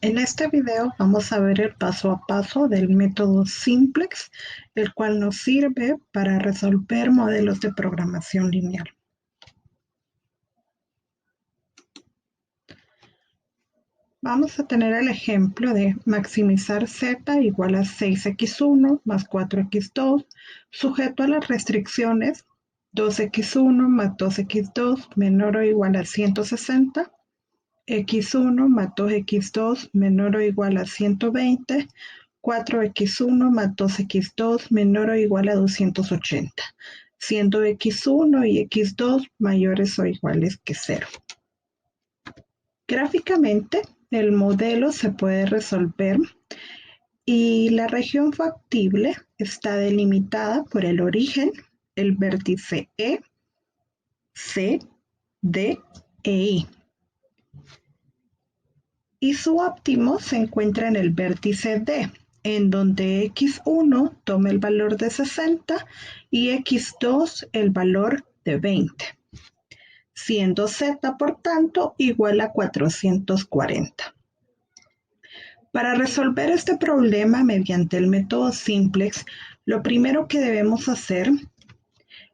En este video vamos a ver el paso a paso del método Simplex, el cual nos sirve para resolver modelos de programación lineal. Vamos a tener el ejemplo de maximizar z igual a 6x1 más 4x2, sujeto a las restricciones 2x1 más 2x2 menor o igual a 160, x1 más 2x2 menor o igual a 120, 4x1 más 2x2 menor o igual a 280, siendo x1 y x2 mayores o iguales que 0. Gráficamente, el modelo se puede resolver y la región factible está delimitada por el origen, el vértice E, C, D e I. Y su óptimo se encuentra en el vértice D, en donde x1 toma el valor de 60 y x2 el valor de 20, siendo z, por tanto, igual a 440. Para resolver este problema mediante el método Simplex, lo primero que debemos hacer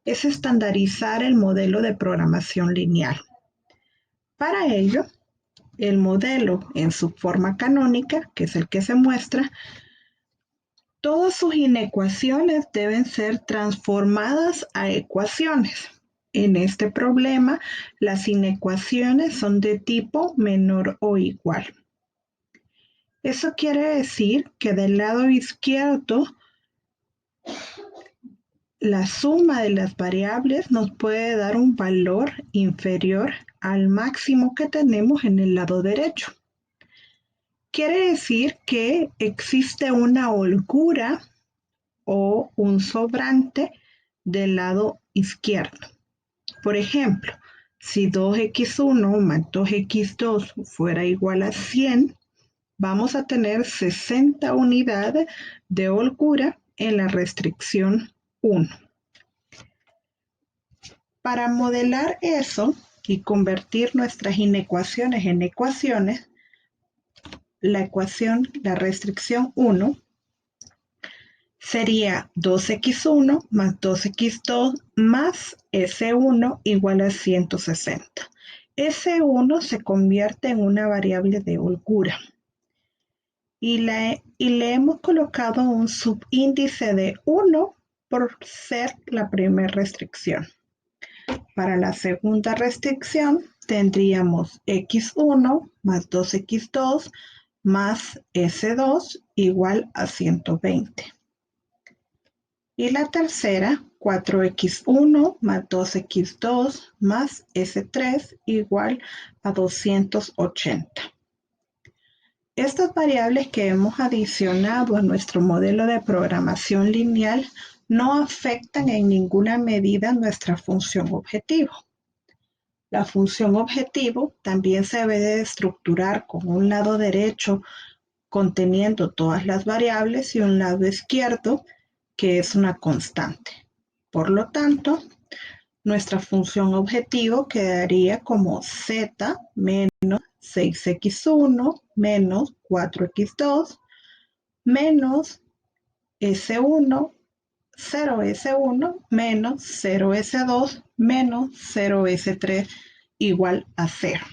es estandarizar el modelo de programación lineal. Para ello, el modelo en su forma canónica, que es el que se muestra, todas sus inecuaciones deben ser transformadas a ecuaciones. En este problema, las inecuaciones son de tipo menor o igual. Eso quiere decir que del lado izquierdo, la suma de las variables nos puede dar un valor inferior al máximo que tenemos en el lado derecho. Quiere decir que existe una holgura o un sobrante del lado izquierdo. Por ejemplo, si 2x1 más 2x2 fuera igual a 100, vamos a tener 60 unidades de holgura en la restricción 1. Para modelar eso y convertir nuestras inecuaciones en ecuaciones, la restricción 1 sería 2x1 más 2x2 más S1 igual a 160. S1 se convierte en una variable de holgura y le hemos colocado un subíndice de 1 por ser la primera restricción. Para la segunda restricción tendríamos x1 más 2x2 más S2 igual a 120. Y la tercera, 4x1 más 2x2 más S3 igual a 280. Estas variables que hemos adicionado a nuestro modelo de programación lineal no afectan en ninguna medida nuestra función objetivo. La función objetivo también se debe de estructurar con un lado derecho conteniendo todas las variables y un lado izquierdo que es una constante. Por lo tanto, nuestra función objetivo quedaría como z menos 6x1 menos 4x2 menos S1, 0S1 menos 0S2 menos 0S3 igual a 0.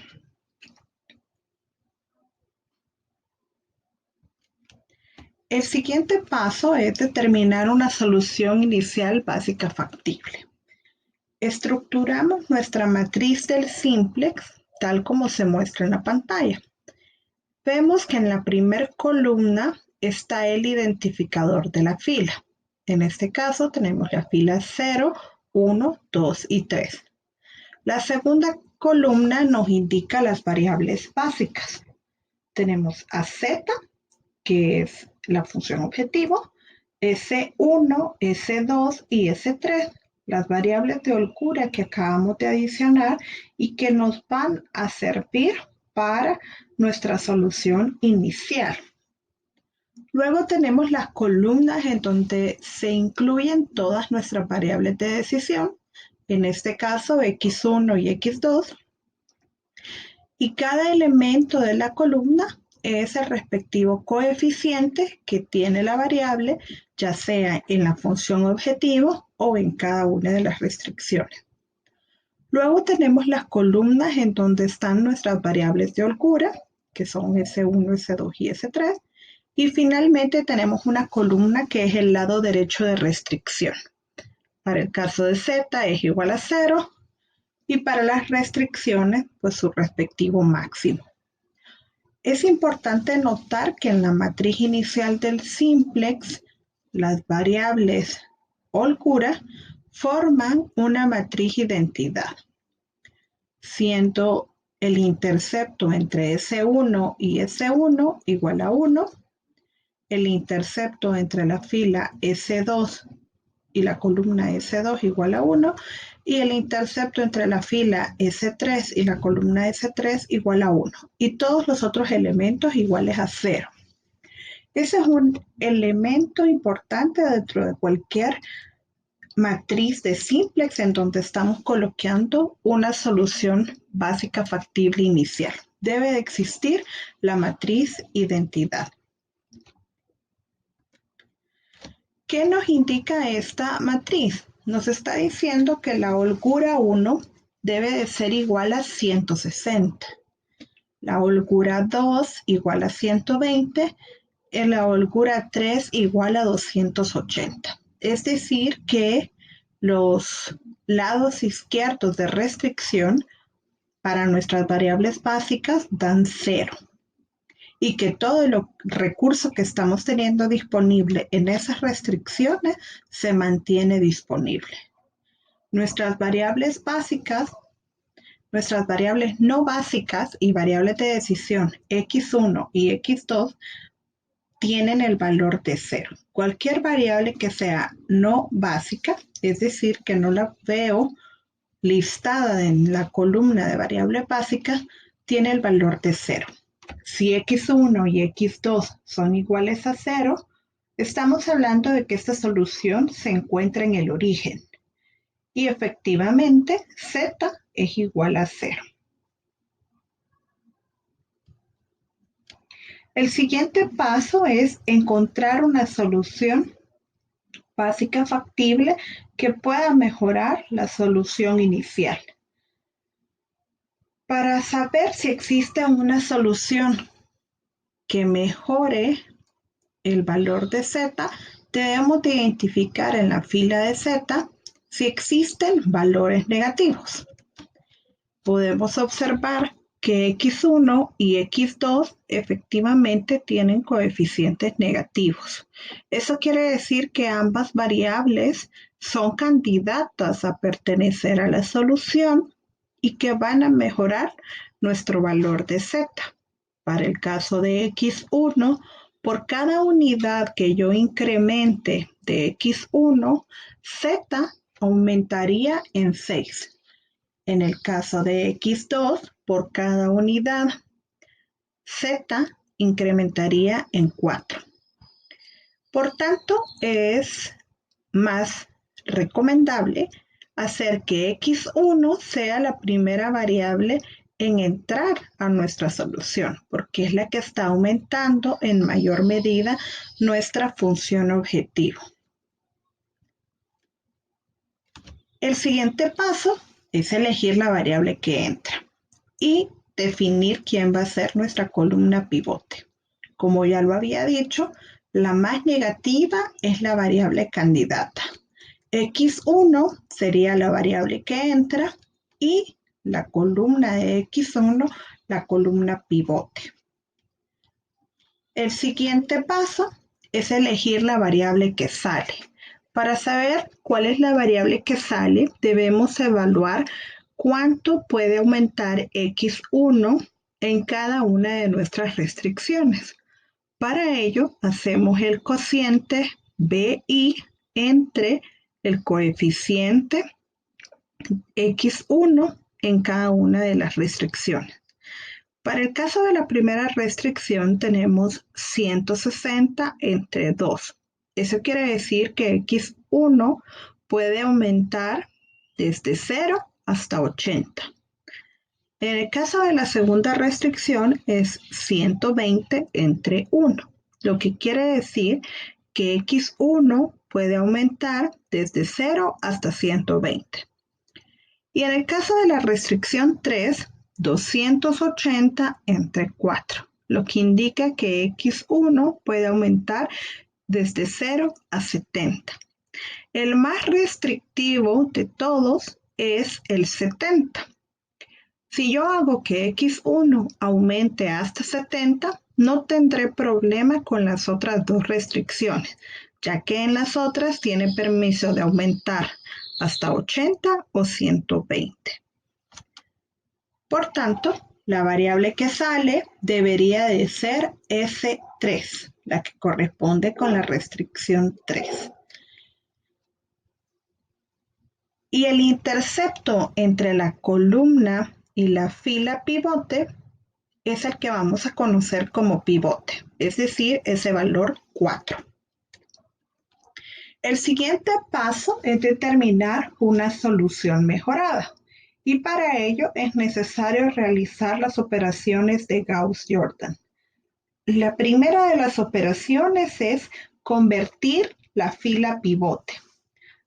El siguiente paso es determinar una solución inicial básica factible. Estructuramos nuestra matriz del Simplex tal como se muestra en la pantalla. Vemos que en la primera columna está el identificador de la fila. En este caso tenemos la fila 0, 1, 2 y 3. La segunda columna nos indica las variables básicas. Tenemos a z, que es la función objetivo, S1, S2 y S3, las variables de holgura que acabamos de adicionar y que nos van a servir para nuestra solución inicial. Luego tenemos las columnas en donde se incluyen todas nuestras variables de decisión, en este caso x1 y x2, y cada elemento de la columna es el respectivo coeficiente que tiene la variable, ya sea en la función objetivo o en cada una de las restricciones. Luego tenemos las columnas en donde están nuestras variables de holgura, que son S1, S2 y S3. Y finalmente tenemos una columna que es el lado derecho de restricción. Para el caso de Z es igual a 0 y para las restricciones, pues su respectivo máximo. Es importante notar que en la matriz inicial del simplex, las variables holgura forman una matriz identidad, siendo el intercepto entre S1 y S1 igual a 1, el intercepto entre la fila S2 y la columna S2 igual a 1, y el intercepto entre la fila S3 y la columna S3 igual a 1, y todos los otros elementos iguales a 0. Ese es un elemento importante dentro de cualquier matriz de simplex en donde estamos colocando una solución básica factible inicial. Debe de existir la matriz identidad. ¿Qué nos indica esta matriz? Nos está diciendo que la holgura 1 debe de ser igual a 160, la holgura 2 igual a 120 y la holgura 3 igual a 280. Es decir, que los lados izquierdos de restricción para nuestras variables básicas dan 0. Y que todo el recurso que estamos teniendo disponible en esas restricciones se mantiene disponible. Nuestras variables básicas, nuestras variables no básicas y variables de decisión x1 y x2 tienen el valor de 0. Cualquier variable que sea no básica, es decir, que no la veo listada en la columna de variables básicas, tiene el valor de 0. Si x1 y x2 son iguales a 0, estamos hablando de que esta solución se encuentra en el origen. Y efectivamente, z es igual a 0. El siguiente paso es encontrar una solución básica factible que pueda mejorar la solución inicial. Para saber si existe una solución que mejore el valor de z, debemos de identificar en la fila de z si existen valores negativos. Podemos observar que x1 y x2 efectivamente tienen coeficientes negativos. Eso quiere decir que ambas variables son candidatas a pertenecer a la solución y que van a mejorar nuestro valor de z. Para el caso de x1, por cada unidad que yo incremente de x1, z aumentaría en 6. En el caso de x2, por cada unidad, z incrementaría en 4. Por tanto, es más recomendable hacer que x1 sea la primera variable en entrar a nuestra solución, porque es la que está aumentando en mayor medida nuestra función objetivo. El siguiente paso es elegir la variable que entra y definir quién va a ser nuestra columna pivote. Como ya lo había dicho, la más negativa es la variable candidata. x1 sería la variable que entra y la columna de x1 la columna pivote. El siguiente paso es elegir la variable que sale. Para saber cuál es la variable que sale, debemos evaluar cuánto puede aumentar x1 en cada una de nuestras restricciones. Para ello, hacemos el cociente BI entre el coeficiente x1 en cada una de las restricciones. Para el caso de la primera restricción tenemos 160 entre 2. Eso quiere decir que x1 puede aumentar desde 0 hasta 80. En el caso de la segunda restricción es 120 entre 1, lo que quiere decir que x1 puede aumentar desde 0 hasta 120. Y en el caso de la restricción 3, 280 entre 4, lo que indica que x1 puede aumentar desde 0 a 70. El más restrictivo de todos es el 70. Si yo hago que x1 aumente hasta 70, no tendré problema con las otras dos restricciones, ya que en las otras tiene permiso de aumentar hasta 80 o 120. Por tanto, la variable que sale debería de ser S3, la que corresponde con la restricción 3. Y el intercepto entre la columna y la fila pivote es el que vamos a conocer como pivote, es decir, ese valor 4. El siguiente paso es determinar una solución mejorada y para ello es necesario realizar las operaciones de Gauss-Jordan. La primera de las operaciones es convertir la fila pivote.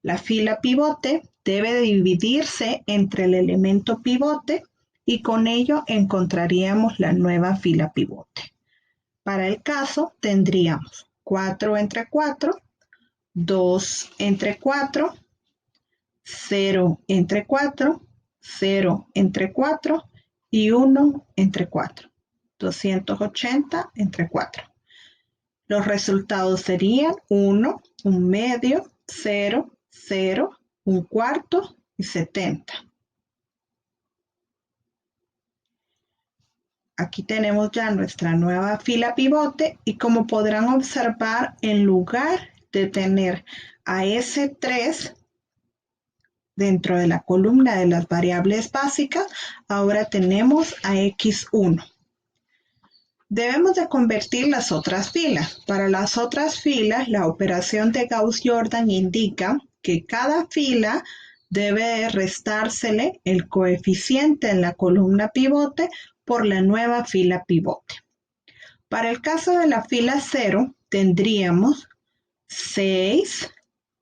La fila pivote debe dividirse entre el elemento pivote y con ello encontraríamos la nueva fila pivote. Para el caso tendríamos 4 entre 4, 2 entre 4, 0 entre 4, 0 entre 4 y 1 entre 4. 280 entre 4. Los resultados serían 1, 1 medio, 0, 0, 1 cuarto y 70. Aquí tenemos ya nuestra nueva fila pivote y como podrán observar, en lugar de tener a S3 dentro de la columna de las variables básicas, ahora tenemos a X1. Debemos de convertir las otras filas. Para las otras filas, la operación de Gauss-Jordan indica que cada fila debe restársele el coeficiente en la columna pivote por la nueva fila pivote. Para el caso de la fila 0, tendríamos 6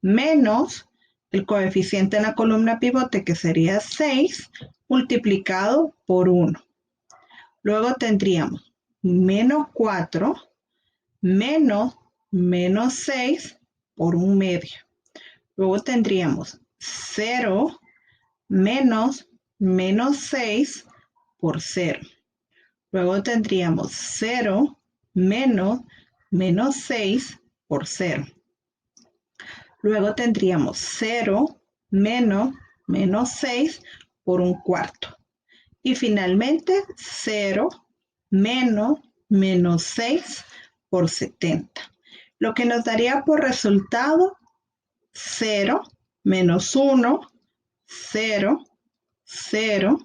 menos el coeficiente en la columna pivote, que sería 6, multiplicado por 1. Luego tendríamos menos 4 menos 6 por 1 medio. Luego tendríamos 0 menos 6 por 0. Luego tendríamos 0 menos 6 por 0. Luego tendríamos 0 menos 6 por 1 cuarto. Y finalmente 0 menos 6 por 70. Lo que nos daría por resultado 0 menos 1, 0, 0,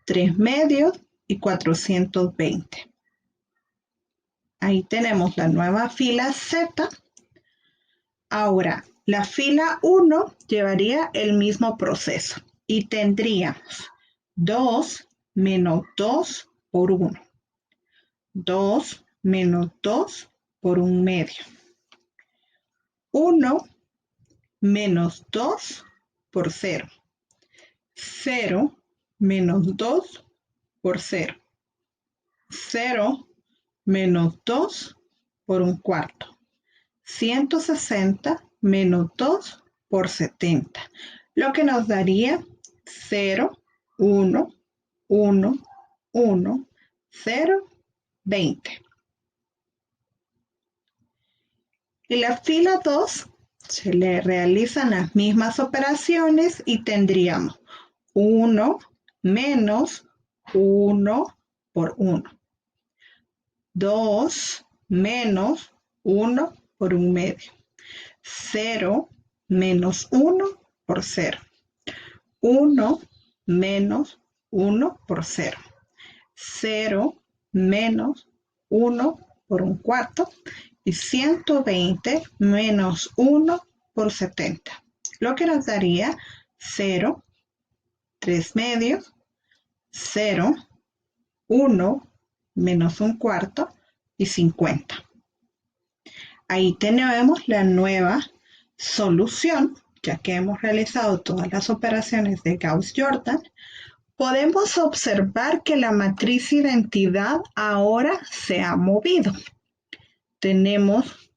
3 medios y 420. Ahí tenemos la nueva fila Z. Ahora, la fila 1 llevaría el mismo proceso y tendríamos 2 menos 2 por 1. 2 menos 2 por 1 medio. 1 menos 2 por 0. 0 menos 2 por 0. 0 menos 2 por 1 cuarto. 160 menos 2 por 70. Lo que nos daría 0, 1, 1, 1, 0, 20. Y la fila 2 se le realizan las mismas operaciones y tendríamos 1 menos 1 por 1. 2 menos 1 por 1 medio. 0 menos 1 por 0. 1 menos 1 por 0. 0 menos 1 por 1 cuarto. Y 120 menos 1 por 70. Lo que nos daría 0, 3 medios, 0, 1, menos un cuarto y 50. Ahí tenemos la nueva solución, ya que hemos realizado todas las operaciones de Gauss-Jordan. Podemos observar que la matriz identidad ahora se ha movido. Tenemos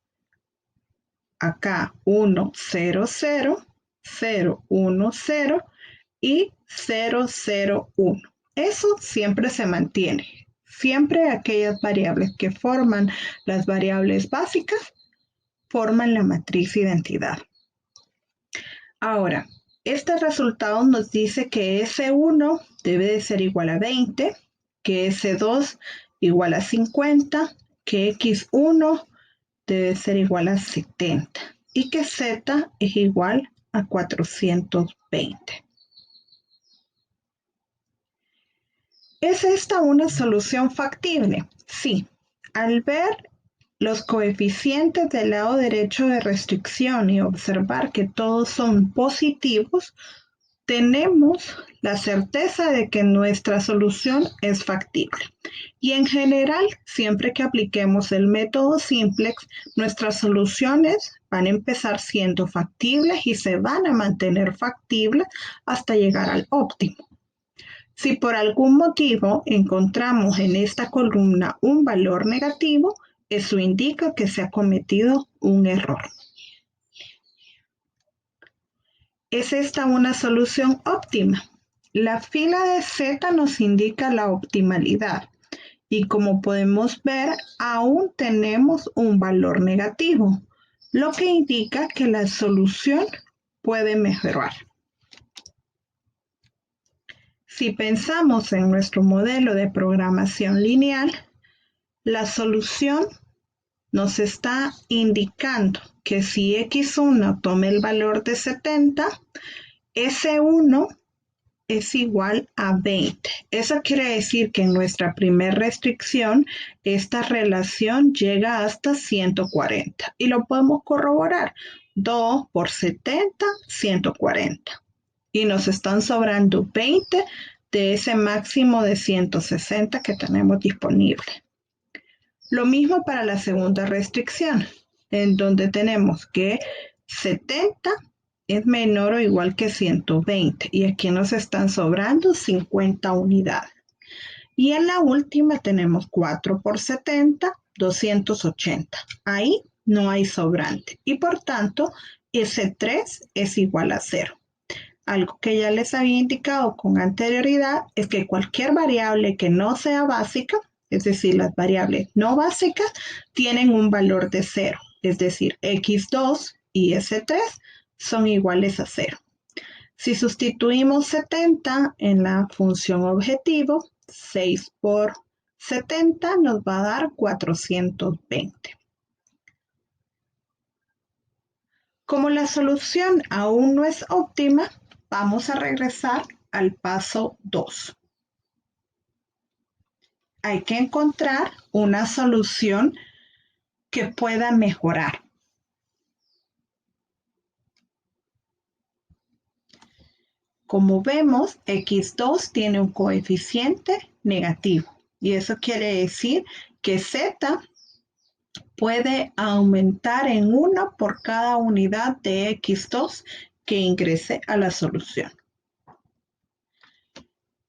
acá 1, 0, 0, 0, 1, 0 y 0, 0, 1. Eso siempre se mantiene. Siempre aquellas variables que forman las variables básicas forman la matriz identidad. Ahora, este resultado nos dice que S1 debe de ser igual a 20, que S2 igual a 50, que X1 debe ser igual a 70 y que Z es igual a 420. ¿Es esta una solución factible? Sí. Al ver los coeficientes del lado derecho de restricción y observar que todos son positivos, tenemos la certeza de que nuestra solución es factible. Y en general, siempre que apliquemos el método simplex, nuestras soluciones van a empezar siendo factibles y se van a mantener factibles hasta llegar al óptimo. Si por algún motivo encontramos en esta columna un valor negativo, eso indica que se ha cometido un error. ¿Es esta una solución óptima? La fila de Z nos indica la optimalidad y como podemos ver, aún tenemos un valor negativo, lo que indica que la solución puede mejorar. Si pensamos en nuestro modelo de programación lineal, la solución nos está indicando que si X1 toma el valor de 70, S1 es igual a 20. Eso quiere decir que en nuestra primera restricción, esta relación llega hasta 140. Y lo podemos corroborar. 2 por 70, 140. Y nos están sobrando 20 de ese máximo de 160 que tenemos disponible. Lo mismo para la segunda restricción, en donde tenemos que 70 es menor o igual que 120 y aquí nos están sobrando 50 unidades. Y en la última tenemos 4 por 70, 280. Ahí no hay sobrante y por tanto ese 3 es igual a 0. Algo que ya les había indicado con anterioridad es que cualquier variable que no sea básica, es decir, las variables no básicas, tienen un valor de 0, es decir, x2 y s3 son iguales a 0. Si sustituimos 70 en la función objetivo, 6 por 70 nos va a dar 420. Como la solución aún no es óptima, vamos a regresar al paso 2. Hay que encontrar una solución que pueda mejorar. Como vemos, x2 tiene un coeficiente negativo y eso quiere decir que z puede aumentar en 1 por cada unidad de x2 que ingrese a la solución.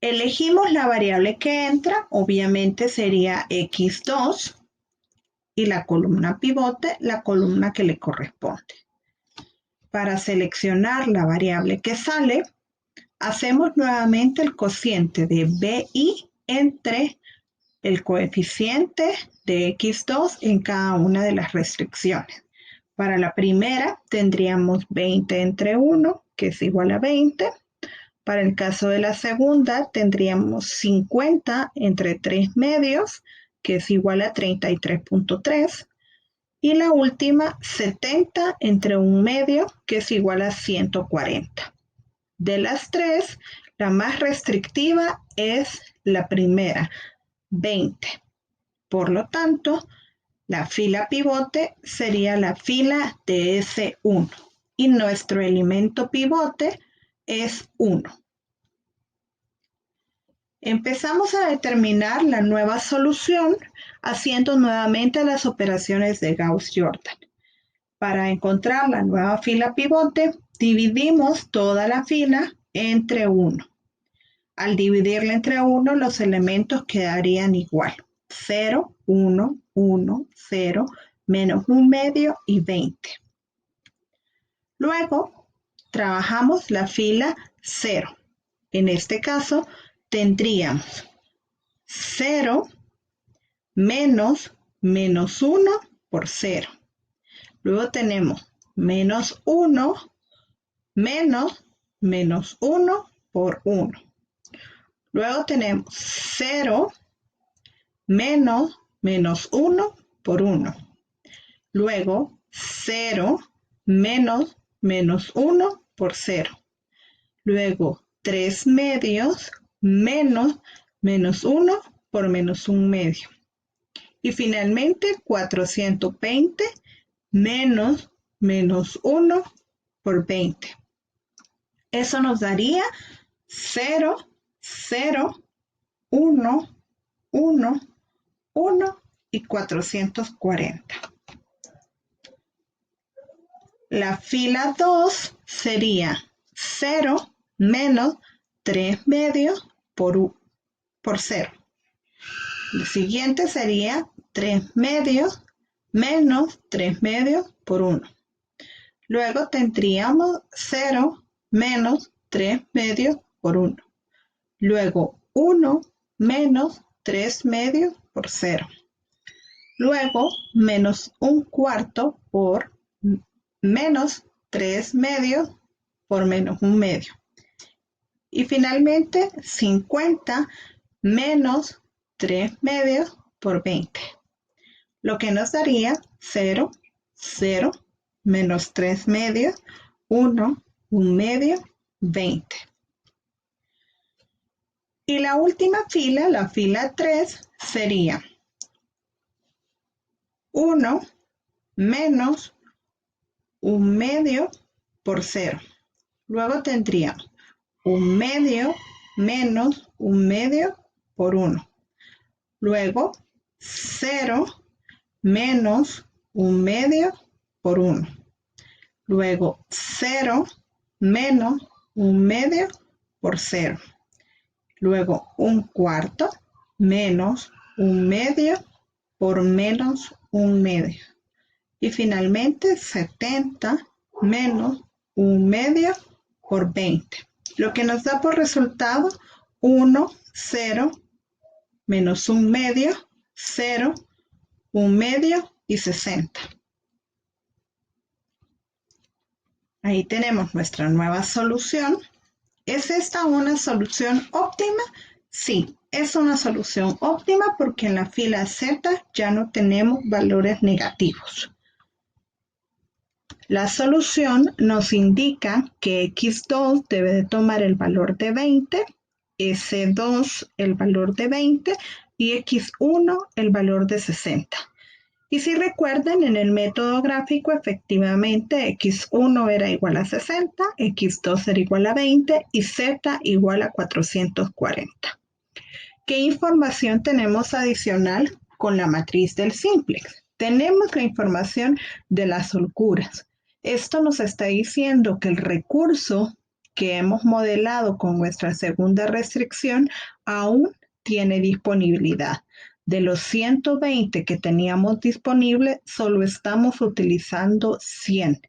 Elegimos la variable que entra, obviamente sería x2 y la columna pivote, la columna que le corresponde. Para seleccionar la variable que sale, hacemos nuevamente el cociente de BI entre el coeficiente de x2 en cada una de las restricciones. Para la primera tendríamos 20 entre 1, que es igual a 20. Para el caso de la segunda tendríamos 50 entre 3 medios, que es igual a 33.3. Y la última, 70 entre 1 medio, que es igual a 140. De las tres, la más restrictiva es la primera, 20. Por lo tanto, la fila pivote sería la fila de S1 y nuestro elemento pivote es 1. Empezamos a determinar la nueva solución haciendo nuevamente las operaciones de Gauss-Jordan. Para encontrar la nueva fila pivote, dividimos toda la fila entre 1. Al dividirla entre 1, los elementos quedarían igual. 0, 1, 1, 0, menos 1 medio y 20. Luego, trabajamos la fila 0. En este caso, tendríamos 0 menos 1 por 0. Luego tenemos menos 1 menos 1 por 1. Luego tenemos 0 menos 1 por 1. Luego 0 menos 1 por 0. Luego 3 medios menos 1 por menos 1 medio. Y finalmente 420 menos 1 por 20. Eso nos daría 0, 0, 1, 1, 1 y 440. La fila 2 sería 0 menos 3 medios por 0. El siguiente sería 3 medios menos 3 medios por 1. Luego tendríamos 0 menos 3 medios por 1. Luego 1 menos 3 medios por 0. Luego menos 1 cuarto por menos 3 medios por menos 1 medio. Y finalmente 50 menos 3 medios por 20. Lo que nos daría 0, 0, menos 3 medios, 1, 1 medio, 20. Y la última fila, la fila 3, sería 1 menos 1 medio por 0. Luego tendríamos 1 medio menos 1 medio por 1. Luego 0 menos 1 medio por 1. Luego 0 menos 1 medio por 0. Luego 1 cuarto menos 1 medio por menos 1 medio. Y finalmente 70 menos 1 medio por 20. Lo que nos da por resultado 1, 0, menos 1 medio, 0, 1 medio y 60. Ahí tenemos nuestra nueva solución. ¿Es esta una solución óptima? Sí, es una solución óptima porque en la fila Z ya no tenemos valores negativos. La solución nos indica que x2 debe de tomar el valor de 20, s2 el valor de 20 y x1 el valor de 60. Y si recuerdan, en el método gráfico efectivamente x1 era igual a 60, x2 era igual a 20 y z igual a 440. ¿Qué información tenemos adicional con la matriz del simplex? Tenemos la información de las holguras. Esto nos está diciendo que el recurso que hemos modelado con nuestra segunda restricción aún tiene disponibilidad. De los 120 que teníamos disponibles, solo estamos utilizando 100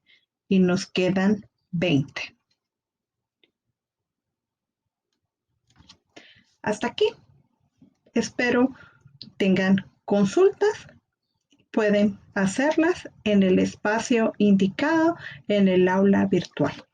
y nos quedan 20. Hasta aquí. Espero tengan consultas. Pueden hacerlas en el espacio indicado en el aula virtual.